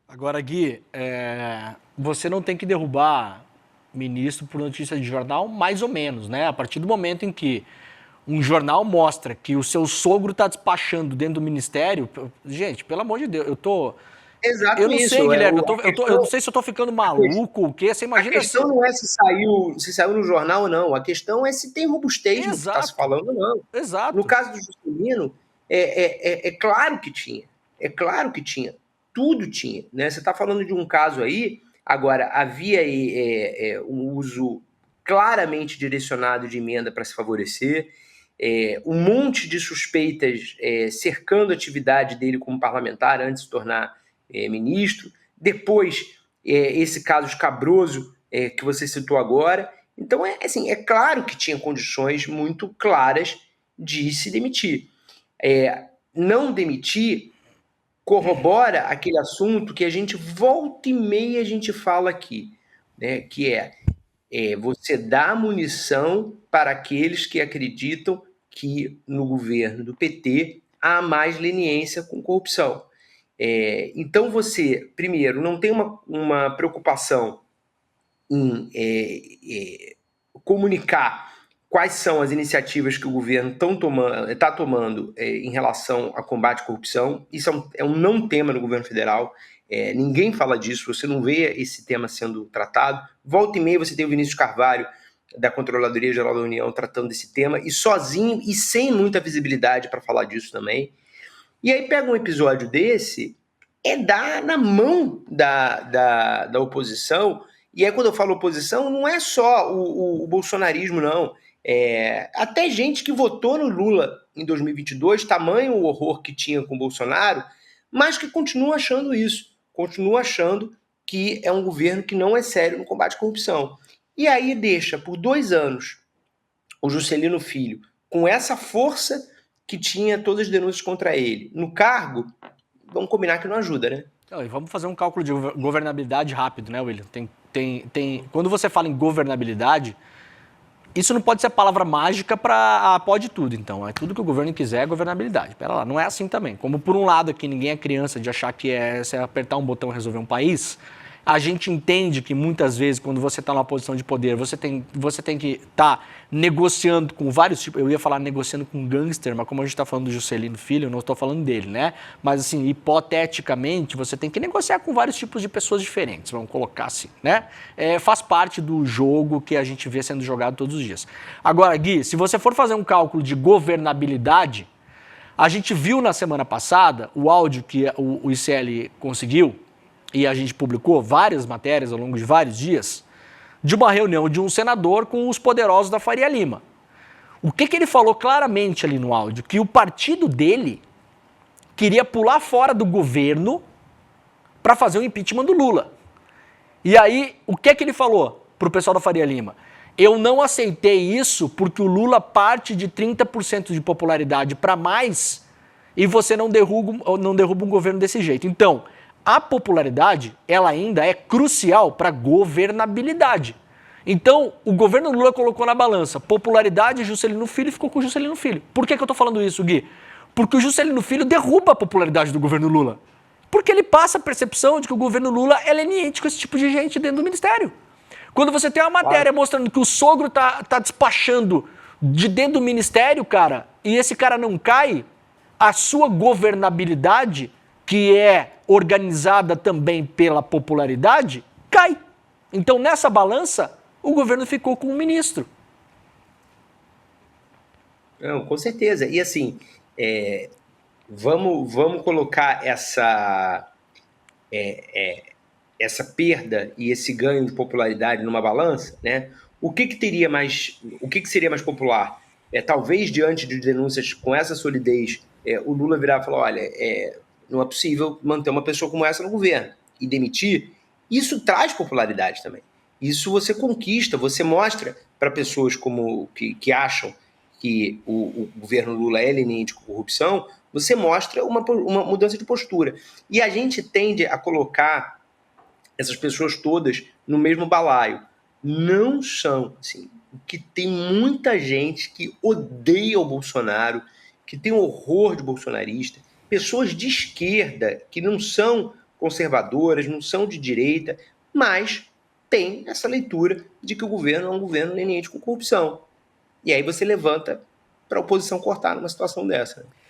Agora, Gui, você não tem que derrubar ministro por notícia de jornal, mais ou menos, né? A partir do momento em que um jornal mostra que o seu sogro está despachando dentro do ministério, gente, pelo amor de Deus, eu Exato não sei, isso. Guilherme, A eu não questão, sei se eu tô ficando a ques- maluco, o quê? Você a imagina questão se... não é se saiu no jornal ou não. A questão é se tem robustez no que está se Exato, falando ou não. No exato. caso do Juscelino, é claro que tinha. É claro que tinha. Tudo tinha. Né? Você está falando de um caso aí, agora, havia um uso claramente direcionado de emenda para se favorecer, um monte de suspeitas cercando a atividade dele como parlamentar antes de se tornar ministro. Depois, esse caso escabroso que você citou agora. Então, assim, é claro que tinha condições muito claras de se demitir. Não demitir corrobora aquele assunto que a gente volta e meia a gente fala aqui, né? Que você dá munição para aqueles que acreditam que no governo do PT há mais leniência com corrupção. Então você, primeiro, não tem uma preocupação em comunicar quais são as iniciativas que o governo está tomando em relação a combate à corrupção. Isso é um não tema no governo federal. Ninguém fala disso, você não vê esse tema sendo tratado. Volta e meia você tem o Vinícius Carvalho, da Controladoria Geral da União, tratando desse tema, e sozinho e sem muita visibilidade para falar disso também. E aí pega um episódio desse, dar na mão da oposição. E aí, quando eu falo oposição, não é só o bolsonarismo, não. Até gente que votou no Lula em 2022, tamanho o horror que tinha com o Bolsonaro, mas que continua achando isso. Continua achando que é um governo que não é sério no combate à corrupção. E aí deixa por 2 anos o Juscelino Filho com essa força que tinha todas as denúncias contra ele no cargo. Vamos combinar que não ajuda, né? E vamos fazer um cálculo de governabilidade rápido, né, William? Quando você fala em governabilidade, isso não pode ser a palavra mágica para pode tudo, então. É tudo que o governo quiser é governabilidade. Pera lá, não é assim também. Como por um lado aqui ninguém é criança de achar que é apertar um botão e resolver um país, a gente entende que muitas vezes, quando você está numa posição de poder, você tem que estar negociando com vários tipos. Eu ia falar negociando com um gangster, mas como a gente está falando do Juscelino Filho, eu não estou falando dele, né? Mas assim, hipoteticamente, você tem que negociar com vários tipos de pessoas diferentes, vamos colocar assim, né? Faz parte do jogo que a gente vê sendo jogado todos os dias. Agora, Gui, se você for fazer um cálculo de governabilidade, a gente viu na semana passada o áudio que o ICL conseguiu, e a gente publicou várias matérias ao longo de vários dias, de uma reunião de um senador com os poderosos da Faria Lima. O que ele falou claramente ali no áudio? Que o partido dele queria pular fora do governo para fazer o impeachment do Lula. E aí, o que ele falou para o pessoal da Faria Lima? Eu não aceitei isso porque o Lula parte de 30% de popularidade para mais e você não derruba um governo desse jeito. Então, a popularidade, ela ainda é crucial para a governabilidade. Então, o governo Lula colocou na balança popularidade e Juscelino Filho e ficou com o Juscelino Filho. Por que eu estou falando isso, Gui? Porque o Juscelino Filho derruba a popularidade do governo Lula. Porque ele passa a percepção de que o governo Lula é leniente com esse tipo de gente dentro do ministério. Quando você tem uma matéria mostrando que o sogro tá despachando de dentro do ministério, cara, e esse cara não cai, a sua governabilidade, que é organizada também pela popularidade, cai. Então, nessa balança, o governo ficou com o ministro. Não, com certeza. E assim, vamos colocar essa perda e esse ganho de popularidade numa balança, né? O que seria mais popular? Talvez diante de denúncias com essa solidez, o Lula virar e falar, olha, não é possível manter uma pessoa como essa no governo e demitir. Isso traz popularidade também. Isso você conquista, você mostra para pessoas que acham que o governo Lula é leniente com corrupção, você mostra uma mudança de postura. E a gente tende a colocar essas pessoas todas no mesmo balaio. Não são, assim, que tem muita gente que odeia o Bolsonaro, que tem horror de bolsonarista, pessoas de esquerda que não são conservadoras, não são de direita, mas tem essa leitura de que o governo é um governo leniente com corrupção. E aí você levanta para a oposição cortar numa situação dessa.